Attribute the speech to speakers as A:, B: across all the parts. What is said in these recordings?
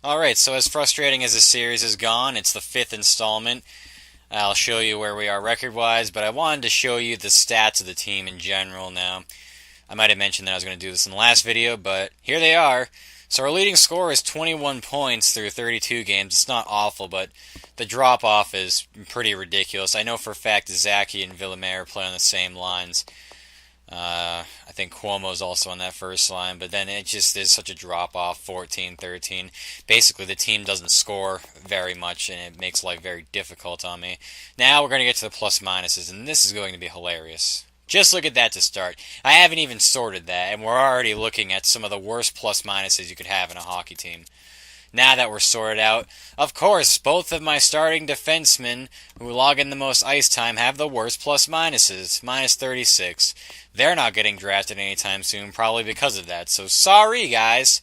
A: Alright, so as frustrating as this series has gone, it's the fifth installment. I'll show you where we are record-wise, but I wanted to show you the stats of the team in general now. I might have mentioned that I was going to do this in the last video, but here they are. So our leading scorer is 21 points through 32 games. It's not awful, but the drop-off is pretty ridiculous. I know for a fact Zaki and Villamere play on the same lines. I think Cuomo's also on that first line, but then it just is such a drop-off, 14-13. Basically, the team doesn't score very much, and it makes life very difficult on me. Now we're going to get to the plus-minuses, and this is going to be hilarious. Just look at that to start. I haven't even sorted that, and we're already looking at some of the worst plus-minuses you could have in a hockey team. Now that we're sorted out, of course, both of my starting defensemen who log in the most ice time have the worst plus-minuses, minus 36. They're not getting drafted anytime soon, probably because of that. So sorry, guys.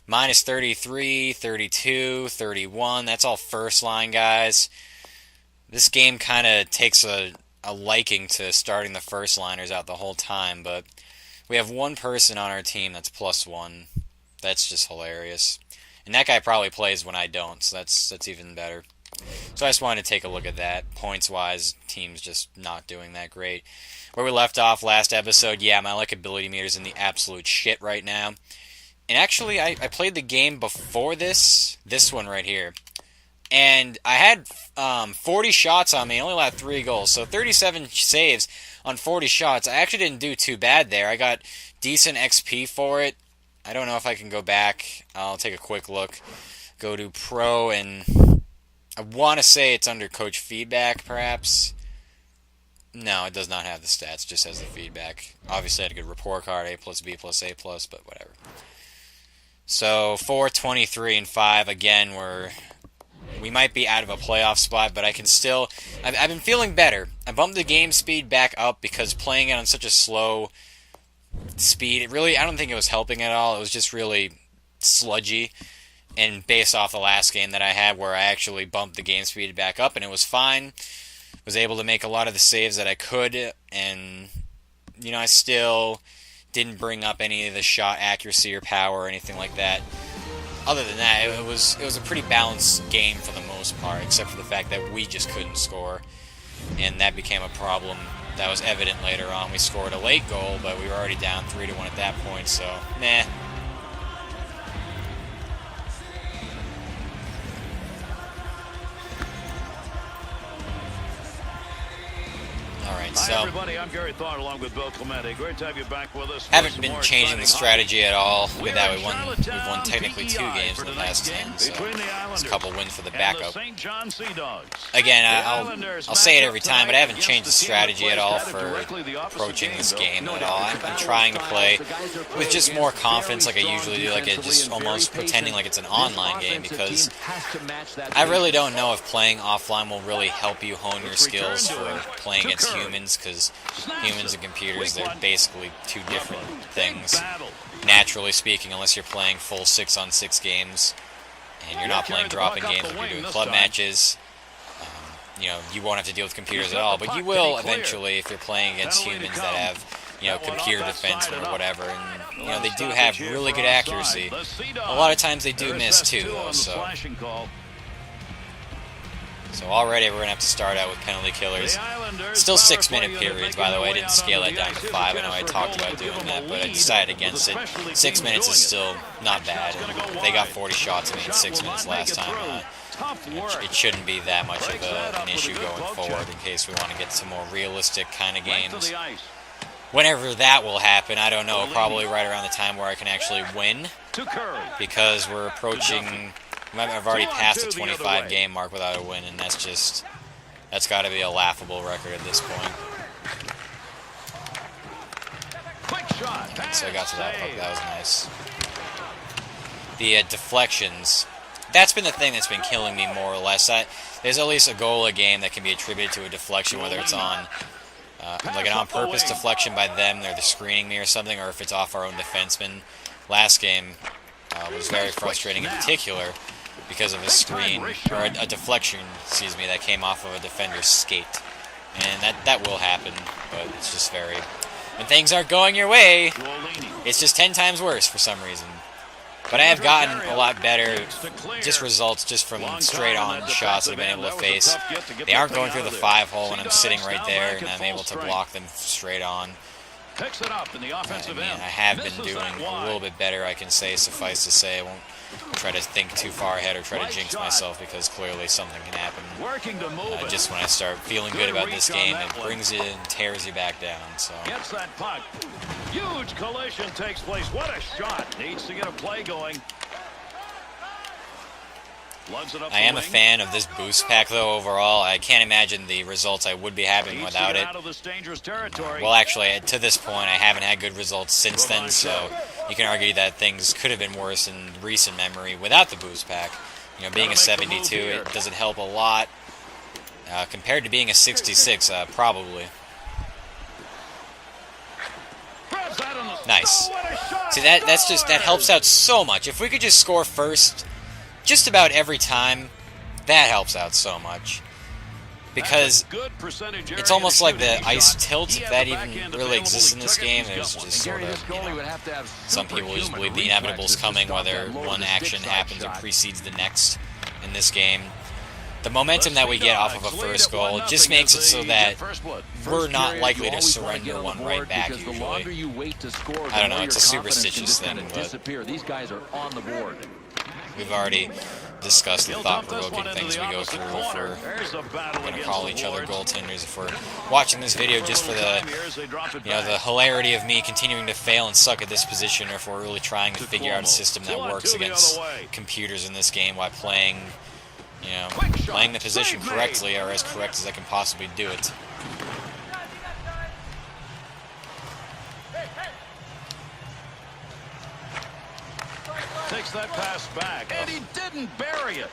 A: Minus 33, 32, 31. That's all first line, guys. This game kind of takes a liking to starting the first liners out the whole time, but we have one person on our team that's plus one. That's just hilarious. And that guy probably plays when I don't, so that's even better. So I just wanted to take a look at that. Points-wise, team's just not doing that great. Where we left off last episode, yeah, my likability meter's in the absolute shit right now. And actually, I played the game before this one right here. And I had 40 shots on me, only allowed 3 goals. So 37 saves on 40 shots. I actually didn't do too bad there. I got decent XP for it. I don't know if I can go back. I'll take a quick look. Go to Pro, and I want to say it's under Coach Feedback, perhaps. No, it does not have the stats. It just has the feedback. Obviously, I had a good report card, A+, B+, A+, but whatever. So, 4, 23, and 5. Again, we might be out of a playoff spot, but I can still... I've been feeling better. I bumped the game speed back up because playing it on such a slow speed, I don't think it was helping at all. It was just really sludgy, and based off the last game that I had where I actually bumped the game speed back up, and it was fine. Was able to make a lot of the saves that I could, and I still didn't bring up any of the shot accuracy or power or anything like that. Other than that, it was a pretty balanced game for the most part, except for the fact that we just couldn't score, and that became a problem. That was evident later on. We scored a late goal, but we were already down 3-1 at that point, so, meh. Alright, so...
B: Hi, everybody. I'm Gary Thorne, along with Bill Clemente. Great to have you back with us.
A: Haven't been changing the strategy at all. With that, we've won technically 2 games in the last 10, so there's a couple wins for the backup. Again, I'll say it every time, but I haven't changed the strategy at all for approaching this game at all. I'm trying to play with just more confidence like I usually do, like just almost pretending like it's an online game, because I really don't know if playing offline will really help you hone your skills for playing against humans, because humans and computers, they're basically two different things, naturally speaking, unless you're playing full 6-on-6 games, and you're not playing drop-in games when you're doing club matches. You won't have to deal with computers at all, but you will eventually if you're playing against humans that have, computer defense or whatever, and, they do have really good accuracy. A lot of times they do miss too, though, So already we're going to have to start out with penalty killers. Still 6-minute periods, by the way. I didn't scale that down to 5. I know I talked about doing that, but I decided against it. 6 minutes is still not bad. And they got 40 shots at me in 6 minutes last time. It shouldn't be that much of an issue going forward in case we want to get some more realistic kind of games. Whenever that will happen, I don't know. Probably right around the time where I can actually win, because we're approaching... I've already passed the 25 game mark without a win, and that's got to be a laughable record at this point. So I got to that hook. That was nice. The deflections. That's been the thing that's been killing me more or less. There's at least a goal a game that can be attributed to a deflection, whether it's on like an on-purpose deflection by them, they're screening me or something, or if it's off our own defenseman. Last game was very frustrating in particular, because of a screen, or a deflection, excuse me, that came off of a defender's skate. And that will happen, but it's just when things aren't going your way, it's just 10 times worse for some reason. But I have gotten a lot better just results just from straight-on shots that I've been able to face. They aren't going through the 5-hole when I'm sitting right there, and I'm able to block them straight on. I mean, I have been doing a little bit better, I can say, suffice to say. I won't try to think too far ahead or try to jinx myself, because clearly something can happen. Just when I start feeling good about this game, it brings you and tears you back down. So
B: gets that puck. Huge collision takes place. What a shot. Needs to get a play going.
A: I am a fan of this boost pack, though, overall. I can't imagine the results I would be having without it. Well, actually, to this point, I haven't had good results since then, so you can argue that things could have been worse in recent memory without the boost pack. You know, being a 72, it doesn't help a lot compared to being a 66, probably. Nice. See, that helps out so much. If we could just score first just about every time, that helps out so much. Because it's almost like the ice tilt, if that even really exists in this game. There's just sort of, you know, some people just believe the inevitable is coming, whether one action happens or precedes the next in this game. The momentum that we get off of a first goal just makes it so that we're not likely to surrender one right back usually. I don't know, it's a superstitious thing, but
C: these guys are on the board.
A: We've already discussed the thought-provoking things we go through if we're going to call each other goaltenders. If we're watching this video just for the, you know, the hilarity of me continuing to fail and suck at this position, or if we're really trying to figure out a system that works against computers in this game while playing, you know, playing the position correctly, or as correct as I can possibly do it.
B: Takes that pass back, and he didn't bury it.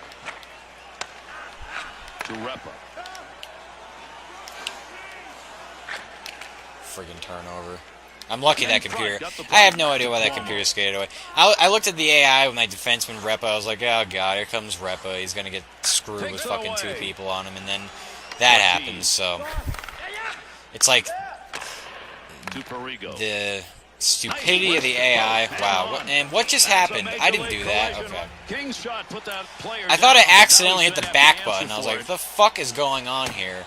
B: To Repa.
A: Friggin' turnover. I'm lucky that computer. I have no idea why that computer skated away. I looked at the AI with my defenseman Repa. I was like, oh god, here comes Repa. He's gonna get screwed with fucking 2 people on him, and then that happens. So it's like the stupidity of the AI. Wow. And what just happened? I didn't do that. Okay. I thought I accidentally hit the back button. I was like, what the fuck is going on here?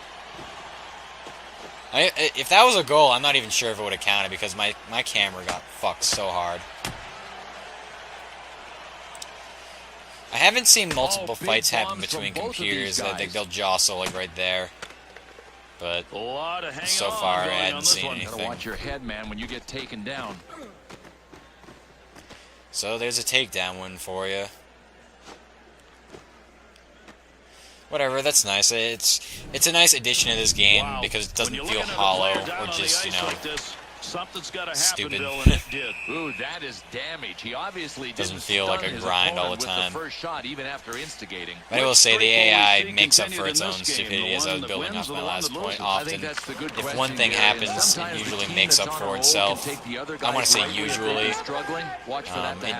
A: If that was a goal, I'm not even sure if it would have counted, because my camera got fucked so hard. I haven't seen multiple fights happen between computers. I think they'll jostle like right there. But so far, I hadn't seen anything.
C: Watch your head, man, when you get taken down.
A: So there's a takedown win for you. Whatever, that's nice. It's a nice addition to this game because it doesn't feel hollow or just, you know, stupid.
C: Ooh, that is damage. He obviously
A: doesn't feel like a grind all the time.
C: First shot, even after instigating.
A: But I will say the AI makes up for its own stupidity, as I was building off my last point. Often, if one thing happens, it usually makes up for itself. I want to say usually.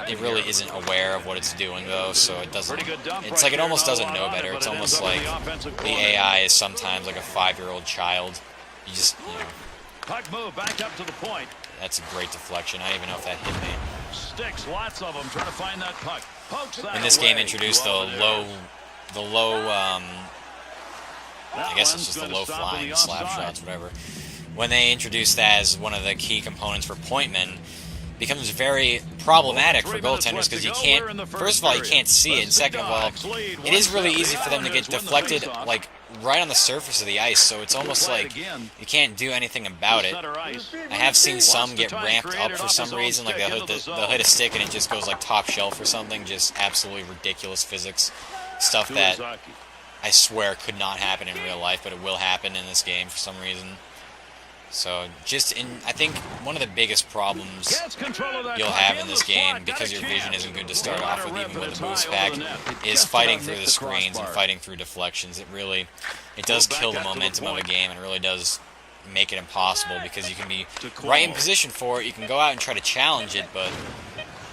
A: It really isn't aware of what it's doing, though, so it doesn't. It's like it almost doesn't know better. It's almost like the AI is sometimes like a 5-year-old child. You just, you know.
B: Puck move back up to the point.
A: That's a great deflection. I don't even know if that hit me.
B: Sticks, lots of them trying to find that puck. Pokes that
A: in this game, introduced the low, I guess it's just the low flying slap shots, whatever. When they introduced that as one of the key components for pointmen, it becomes very problematic for goaltenders because you can't. First of all, you can't see it, and second of all, it is really easy for them to get deflected, like right on the surface of the ice, so it's almost like you can't do anything about it. I have seen some get ramped up for some reason, like they'll hit a stick and it just goes like top shelf or something, just absolutely ridiculous physics. Stuff that I swear could not happen in real life, but it will happen in this game for some reason. So, I think one of the biggest problems you'll have in this game, because your vision isn't good to start off with, even with the boost pack, is fighting through the screens and fighting through deflections. It does kill the momentum of a game, and it really does make it impossible, because you can be right in position for it, you can go out and try to challenge it, but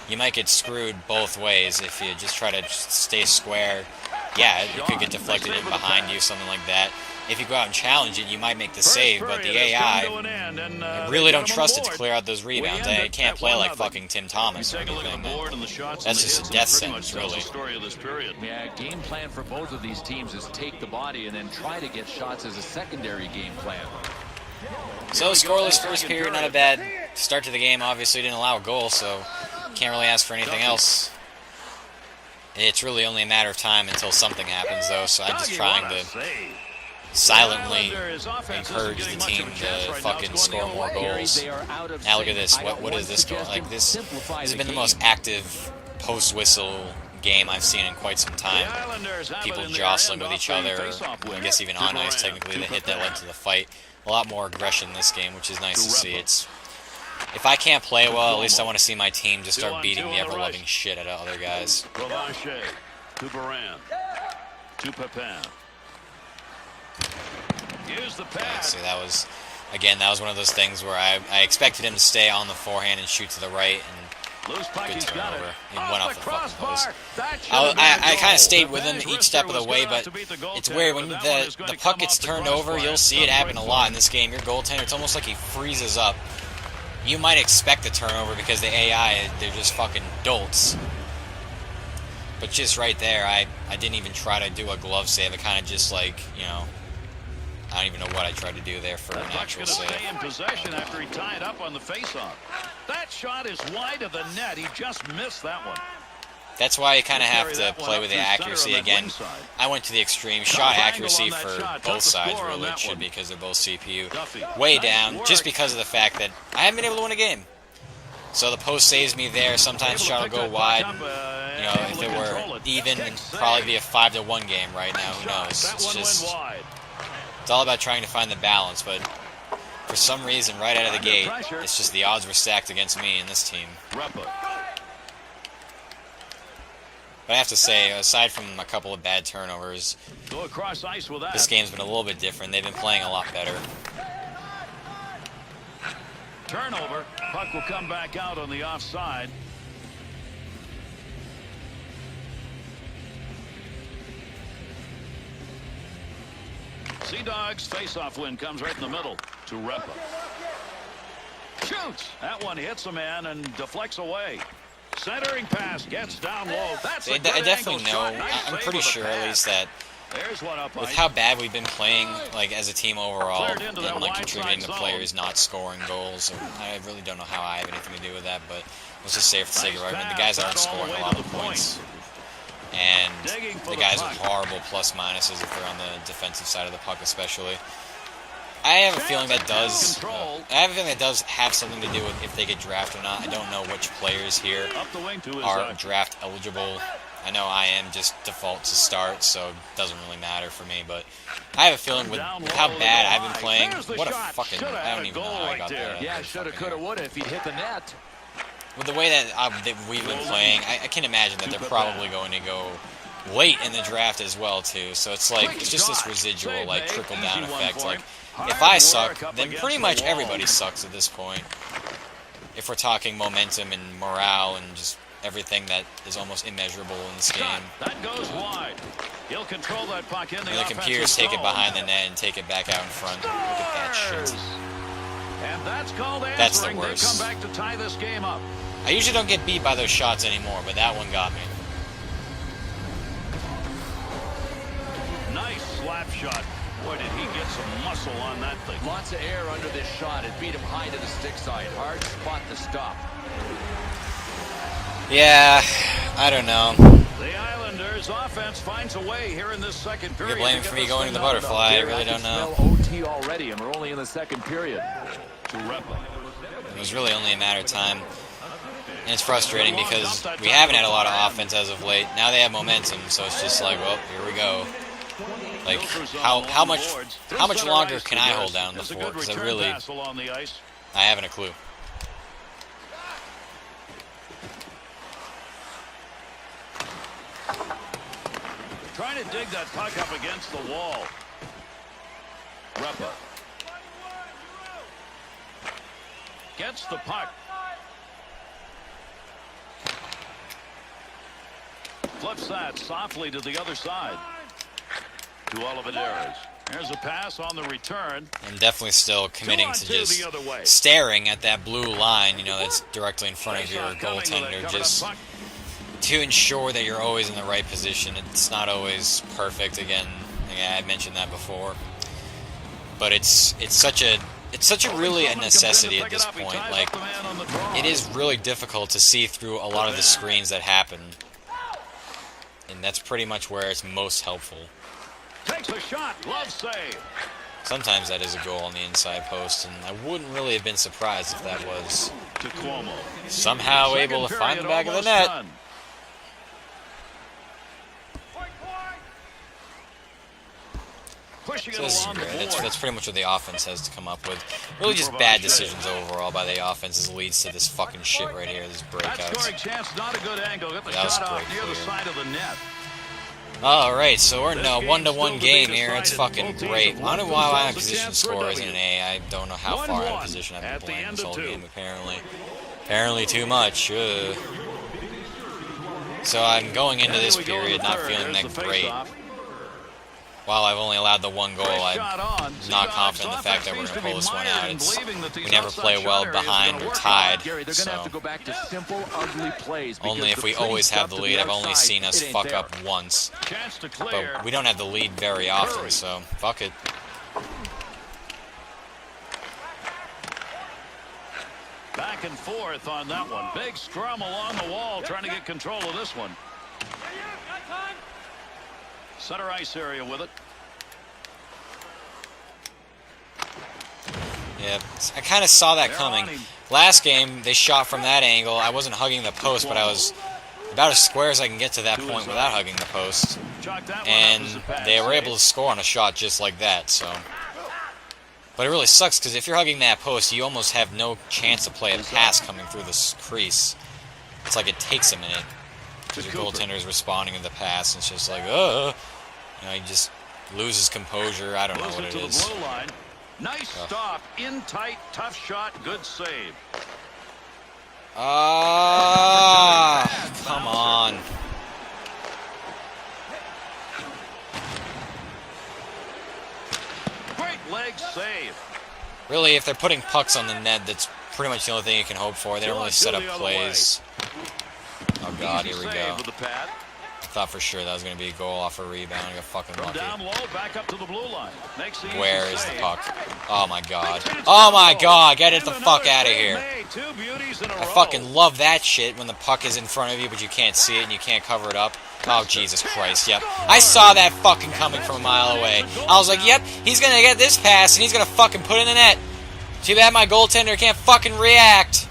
A: you might get screwed both ways if you just try to stay square. Yeah, it could get deflected in behind you, something like that. if you go out and challenge it, you might make the save, but the AI, I really don't trust it to clear out those rebounds. I can't play like fucking Tim Thomas or anything. That's just a death sentence, really.
C: Yeah, game plan for both of these teams is take the body and then try to get shots as a secondary game plan.
A: So scoreless first period, not a bad start to the game. Obviously didn't allow a goal, so can't really ask for anything else. It's really only a matter of time until something happens, though, so I'm just trying to silently encourage the team to fucking score more goals. Now look at this. What is this going? Like this has been the most active post-whistle game I've seen in quite some time. People jostling with each other. I guess even on ice, technically, the hit that led to the fight. A lot more aggression in this game, which is nice to see. If I can't play well, at least I want to see my team just start beating the ever-loving shit out of other guys.
B: To Baran. To Pepin. Use the pass.
A: See, that was one of those things where I expected him to stay on the forehand and shoot to the right, and good turnover. He went off the fucking post. I kind of stayed with him each step of the way, but it's weird. When the puck gets turned over, you'll see it happen a lot in this game. Your goaltender, it's almost like he freezes up. You might expect the turnover because the AI, they're just fucking dolts. But just right there, I didn't even try to do a glove save. I kind of just like, you know, I don't even know what I tried to do there for an actual save.
B: Stay in possession after he tied up on the faceoff. That shot is wide of the net. He just missed that one.
A: That's why you kind of have to play with the accuracy again. I went to the extreme. Shot accuracy for both sides really should be because they're both CPU. Way down, just because of the fact that I haven't been able to win a game. So the post saves me there. Sometimes shot will go wide. You know, if it were even, it'd probably be a 5-1 game right now. Who knows? It's just, it's all about trying to find the balance. But for some reason, right out of the gate, it's just the odds were stacked against me and this team. But I have to say, aside from a couple of bad turnovers, this game's been a little bit different. They've been playing a lot better.
B: Turnover. Puck will come back out on the offside. Sea Dogs face-off win comes right in the middle to Repa. Shoots. That one hits a man and deflects away. Centering pass gets down low. That's
A: I definitely know. I'm pretty sure at least that with how bad we've been playing, like as a team overall, and like contributing to players not scoring goals, I really don't know how I have anything to do with that. But let's just say for the sake of argument, the guys aren't scoring a lot of points, and the guys with horrible plus minuses if they're on the defensive side of the puck, especially. I have a feeling that does. Have something to do with if they get drafted or not. I don't know which players here are draft eligible. I know I am just default to start, so it doesn't really matter for me. But I have a feeling with how bad I've been playing. What a fucking! I don't even know how I got there.
C: Yeah, shoulda, coulda, woulda if he'd hit the net.
A: With the way that we've been playing, I can imagine that they're probably going to go late in the draft as well too. So it's like it's just this residual like trickle down effect. Like if I suck, then pretty much everybody sucks at this point. If we're talking momentum and morale and just everything that is almost immeasurable in this game.
B: That goes wide. He'll control that puck in the
A: computers take it behind the net and take it back out in front. Look at that shit.
B: And that's called answering.
A: That's the worst.
B: They come back to tie this game up.
A: I usually don't get beat by those shots anymore, but that one got me.
B: Nice slap shot. Boy, did he get some muscle on that thing.
C: Lots of air under this shot. It beat him high to the stick side. Hard spot to stop.
A: Yeah, I don't know.
B: The Islanders offense finds a way here in this second period.
A: You're blaming for me going to the butterfly. I really don't know.
C: OT already, and we're only in the second period.
A: It was really only a matter of time. And it's frustrating because we haven't had a lot of offense as of late. Now they have momentum, so it's just like, well, here we go. Like, how much longer can I hold down the fort? Because I haven't a clue.
B: Trying to dig that puck up against the wall. Repa gets the puck. Flips that softly to the other side. To Oliveras. There's a pass on the return.
A: And definitely still committing to just staring at that blue line, you know, that's directly in front of your goaltender, just to ensure that you're always in the right position. It's not always perfect. Again, I mentioned that before, but it's such a really a necessity at this point. Like, it is really difficult to see through a lot of the screens that happen, and that's pretty much where it's most helpful.
B: Takes a shot, glove save.
A: Sometimes that is a goal on the inside post, and I wouldn't really have been surprised if that was somehow able to find the back of the net.
B: Done. Pushing it along the board.
A: That's pretty much what the offense has to come up with. Really just bad decisions overall by the offenses leads to this fucking shit right here, these breakouts.
B: Scoring chance, not a good angle. Get the
A: That was
B: shot off
A: great
B: near the
A: clear.
B: side of the net.
A: Alright, so we're in a 1-1 game here. It's fucking great. I don't know why my position score isn't an A. I don't know how far out of position I've been playing this whole game, apparently. Apparently too much. So I'm going into this period not feeling that great. While I've only allowed the one goal, I'm not confident in the fact that we're going to pull this one out. We never play well behind or tied, so only if we always have the lead. I've only seen us fuck up once, but we don't have the lead very often, so fuck it.
B: Back and forth on that one. Big scrum along the wall, trying to get control of this one. Center ice area with it.
A: Yeah, I kind of saw that coming. Last game, they shot from that angle. I wasn't hugging the post, but I was about as square as I can get to that point without hugging the post. And they were able to score on a shot just like that, so. But it really sucks, because if you're hugging that post, you almost have no chance to play a pass coming through this crease. It's like it takes a minute. Because your goaltender is responding to the pass, and it's just like, you know, he just loses composure. I don't know what it is.
B: Nice stop, in tight, tough shot, good save.
A: Come on.
B: Great leg save.
A: Really, if they're putting pucks on the net, that's pretty much the only thing you can hope for. They don't really set up plays. Oh god, here we go. I thought for sure that was going to be a goal off a rebound. I got fucking lucky.
B: Down low, back up to the blue line.
A: Where is the puck? Oh my god. Oh my god, get it the fuck out of here. I fucking love that shit when the puck is in front of you but you can't see it and you can't cover it up. Oh Jesus Christ, yep. I saw that fucking coming from a mile away. I was like, yep, he's going to get this pass and he's going to fucking put it in the net. Too bad my goaltender can't fucking react.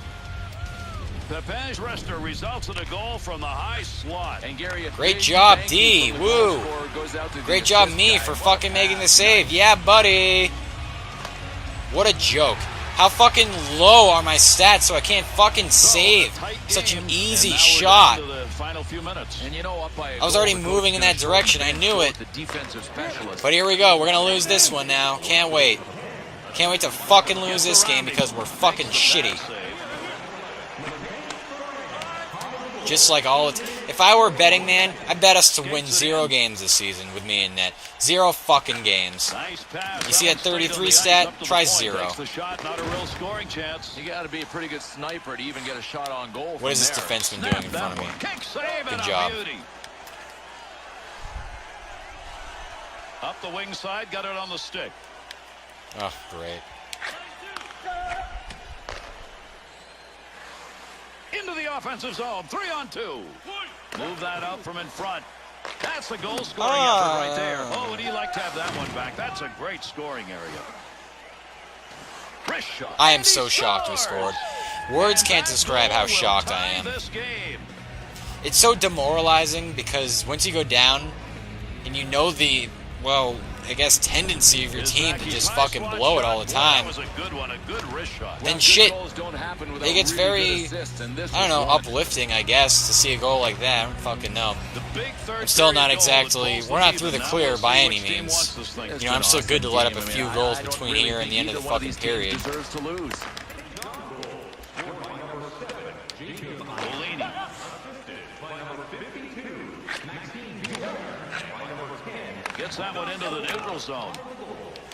B: The bench rester results in a goal from the high slot. And Gary,
A: great job, D. Woo. Great job, me, for fucking making the save. Yeah, buddy. What a joke. How fucking low are my stats so I can't fucking save such an easy shot? I was already moving in that direction. I knew it. But here we go. We're going to lose this one now. Can't wait. Can't wait to fucking lose this game because we're fucking shitty. Just like all it's... If I were a betting man, I'd bet us to win 0 games this season with me in net. 0 fucking games. You see that 33 stat? Try 0.
B: You
C: got to be a pretty good sniper to even get a shot on goal.
A: What is this defenseman doing in front of me? Good job.
B: Up the wing side, got it on the stick.
A: Oh, great.
B: Into the offensive zone, 3-on-2. Move that up from in front. That's the goal scoring effort right there. Oh, would he like to have that one back? That's a great scoring area. Wrist shot.
A: I am so shocked we scored. Words can't describe how shocked I am. It's so demoralizing because once you go down and you know the, well, I guess tendency of your team to just fucking blow it all the time, then shit, it gets very, I don't know, uplifting, I guess, to see a goal like that. I don't fucking know. I'm still not exactly, we're not through the clear by any means. You know, I'm still good to let up a few goals between here and the end of the fucking period.
B: Gets that one into the neutral zone.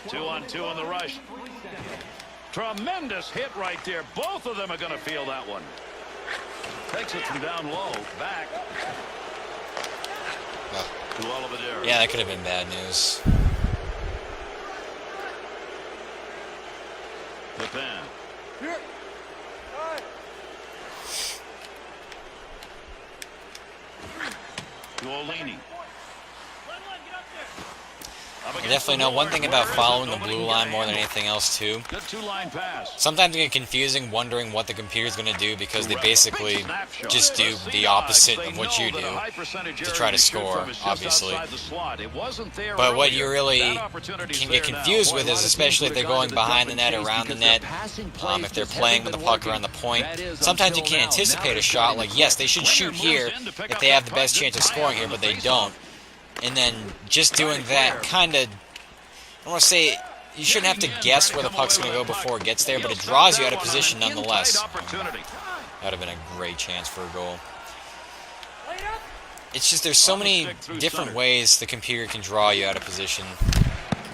B: 2-on-2 on the rush. Tremendous hit right there. Both of them are going to feel that one. Takes it from down low. Back. To Oliver.
A: Yeah, that could have been bad news.
B: Pepin. To Olini.
A: I definitely know one thing about following the blue line more than anything else, too.
B: Good two-line pass.
A: Sometimes you get confusing wondering what the computer's going to do because they basically just do the opposite of what you do to try to score, obviously. But what you really can get confused with is, especially if they're going behind the net, around the net, if they're playing with the puck around the point, sometimes you can't anticipate a shot. Like, yes, they should shoot here if they have the best chance of scoring here, but they don't. And then just doing that kind of, I don't want to say, you shouldn't have to guess where the puck's going to go before it gets there, but it draws you out of position nonetheless. That would have been a great chance for a goal. It's just there's so many different ways the computer can draw you out of position.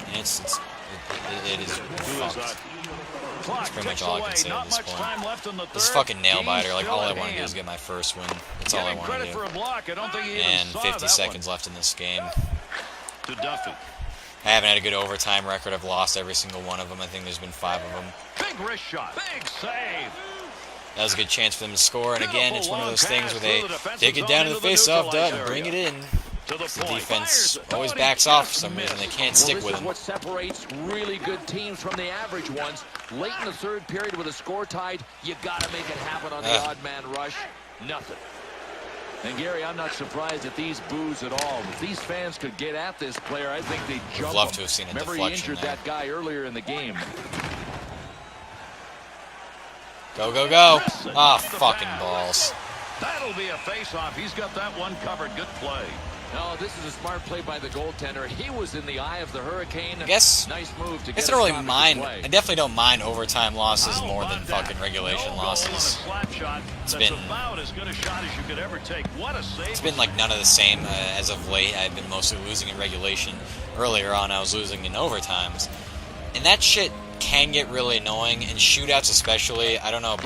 A: And it is fucked. That's pretty much all I can say at this point. This fucking nail-biter, like, all I want to do is get my first win. That's all I want to do. And 50 seconds left in this game. I haven't had a good overtime record. I've lost every single one of them. I think there's been 5 of them.
B: Big wrist shot. Big save.
A: That was a good chance for them to score. And again, it's one of those things where they take it down to the face-off dot and bring it in. The defense always backs off for some reason. They can't stick with them.
C: What separates really good teams from the average ones. Late in the third period with a score tied, you got to make it happen on the odd man rush. Nothing. And Gary, I'm not surprised at these boos at all. If these fans could get at this player, I think they'd jump him.
A: I'd love to have seen a
C: Remember,
A: deflection
C: he injured that guy earlier in the game.
A: Go, go, go. Ah, fucking balls.
B: That'll be a face-off. He's got that one covered. Good play.
C: No, this is a smart play by the goaltender. He was in the eye of the hurricane.
A: I guess,
C: nice move to
A: I guess I don't really mind. I definitely don't mind overtime losses more than fucking regulation losses. It's been like none of the same as of late. I've been mostly losing in regulation. Earlier on, I was losing in overtimes. And that shit can get really annoying, and shootouts especially. I don't know.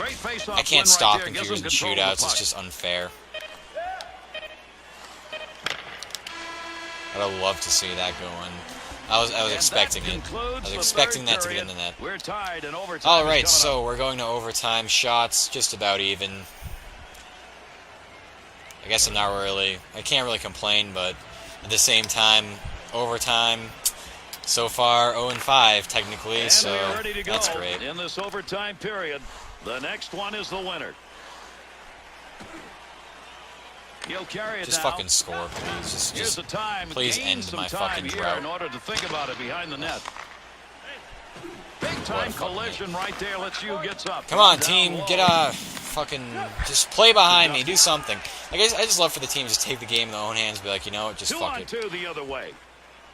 A: I can't stop computers in shootouts. It's just unfair. I'd love to see that going. I was expecting it. I was expecting that to get in the net. Alright, so we're going to overtime. Shots just about even. I guess I can't really complain, but at the same time, overtime, so far 0-5 technically, so that's great.
B: In this overtime period, the next one is the winner. He'll carry it
A: just
B: now.
A: fucking score, please. Just please end my fucking drought.
B: In order to think about it behind the net. Big time collision right there. Lets you get up.
A: Come on, team, get a fucking just play behind me. Do something. I just love for the team to just take the game in their own hands. And be like, you know what, just fuck it.
B: 2-on-2 the other way.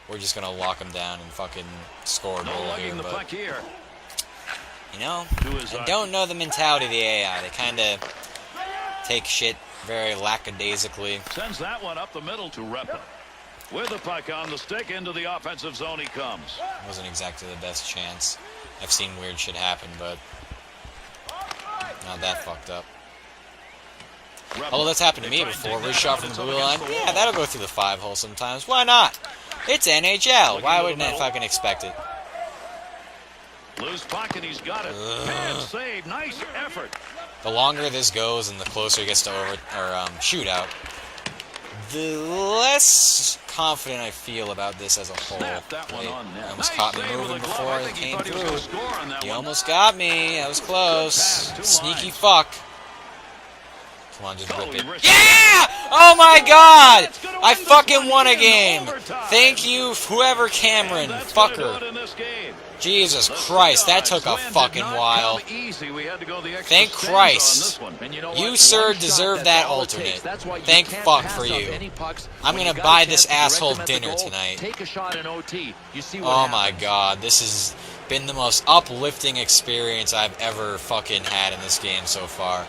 A: We're just gonna lock them down and fucking score a goal here. But you know, I don't know the mentality of the AI. They kind of take shit very lackadaisically.
B: Sends that one up the middle to Repa. With the puck on the stick, into the offensive zone he comes.
A: Wasn't exactly the best chance. I've seen weird shit happen, but not that fucked up. Although that's happened to me before. Wrist shot from the blue line. Yeah, that'll go through the 5-hole sometimes. Why not? It's NHL. Why wouldn't I fucking expect it?
B: Loose puck and he's got it. Bad save. Nice effort.
A: The longer this goes and the closer it gets to shootout, the less confident I feel about this as a whole. He almost caught me moving before it came through. He almost got me. I was close. Sneaky fuck. Come on, just rip it. Yeah! Oh my god! I fucking won a game. Thank you, whoever Cameron. Fucker. Jesus Christ, that took a fucking while. Thank Christ. You, sir, deserve that alternate. Thank fuck for you. I'm gonna buy this asshole dinner tonight. Oh my god, this has been the most uplifting experience I've ever fucking had in this game so far.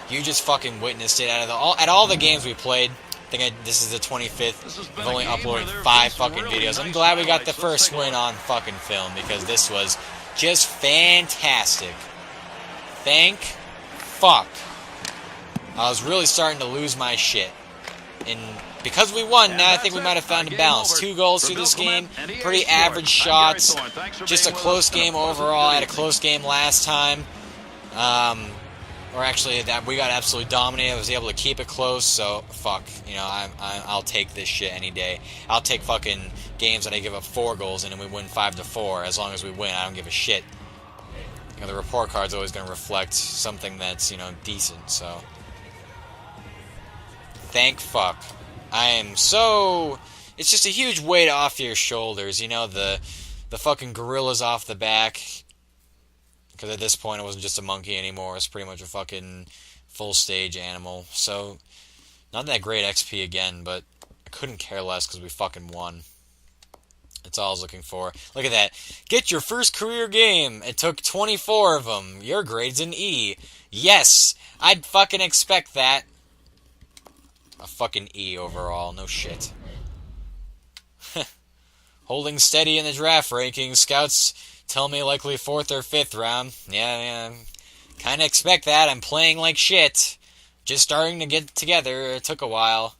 A: You just fucking witnessed it. At all the games we played, This is the 25th.
B: This has been
A: I've only
B: a game where
A: uploaded
B: there have
A: 5
B: been some
A: fucking
B: really
A: videos. I'm
B: nice
A: glad we got the
B: highlights. Let's
A: first
B: take a
A: win
B: look.
A: on fucking film because this was just fantastic. Thank fuck. I was really starting to lose my shit. And because we won,
B: And
A: now I
B: that's
A: think we
B: it.
A: might have found a
B: Game
A: balance.
B: over.
A: 2 goals
B: For
A: through
B: Bill
A: this game.
B: Clement and EA
A: Pretty
B: Sports,
A: average
B: I'm Gary
A: shots.
B: Thorne. Thanks for
A: Just a
B: being with
A: close
B: us, and
A: game
B: a pleasant
A: overall. I had a
B: evening.
A: close game last time. Or actually, that we got absolutely dominated. I was able to keep it close, so fuck. You know, I'll take this shit any day. I'll take fucking games that I give up 4 goals in and we win 5-4. As long as we win, I don't give a shit. You know, the report card's always going to reflect something that's, you know, decent, so. Thank fuck. I am so... It's just a huge weight off your shoulders, you know, the fucking gorilla's off the back. Because at this point, it wasn't just a monkey anymore. It's pretty much a fucking full-stage animal. So, not that great XP again, but I couldn't care less because we fucking won. That's all I was looking for. Look at that. Get your first career game. It took 24 of them. Your grade's an E. Yes, I'd fucking expect that. A fucking E overall. No shit. Holding steady in the draft rankings. Scouts tell me likely 4th or 5th round. Yeah. Kinda expect that. I'm playing like shit. Just starting to get together. It took a while.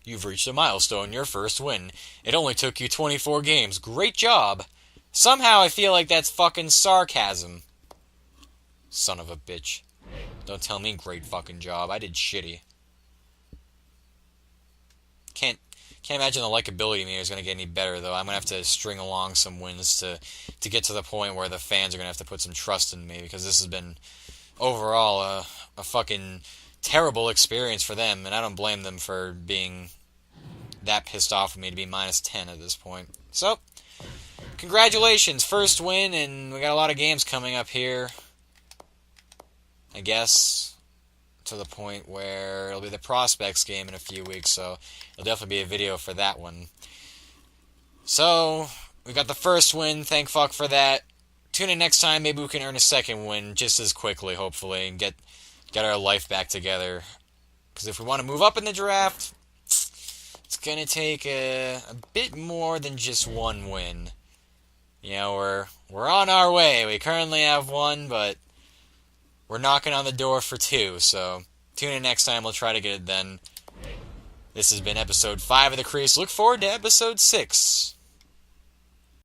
A: You've reached a milestone, your first win. It only took you 24 games. Great job. Somehow I feel like that's fucking sarcasm. Son of a bitch. Don't tell me great fucking job. I did shitty. Can't imagine the likability meter is going to get any better, though. I'm going to have to string along some wins to get to the point where the fans are going to have to put some trust in me, because this has been, overall, a fucking terrible experience for them, and I don't blame them for being that pissed off with me to be minus 10 at this point. So, congratulations, first win, and we got a lot of games coming up here, I guess, to the point where it'll be the Prospects game in a few weeks, so there'll definitely be a video for that one. So, we got the first win, thank fuck for that. Tune in next time, maybe we can earn a second win just as quickly, hopefully, and get our life back together. Because if we want to move up in the draft, it's going to take a bit more than just one win. You know, we're on our way. We currently have 1, but we're knocking on the door for 2, so tune in next time. We'll try to get it then. This has been episode 5 of The Crease. Look forward to episode 6.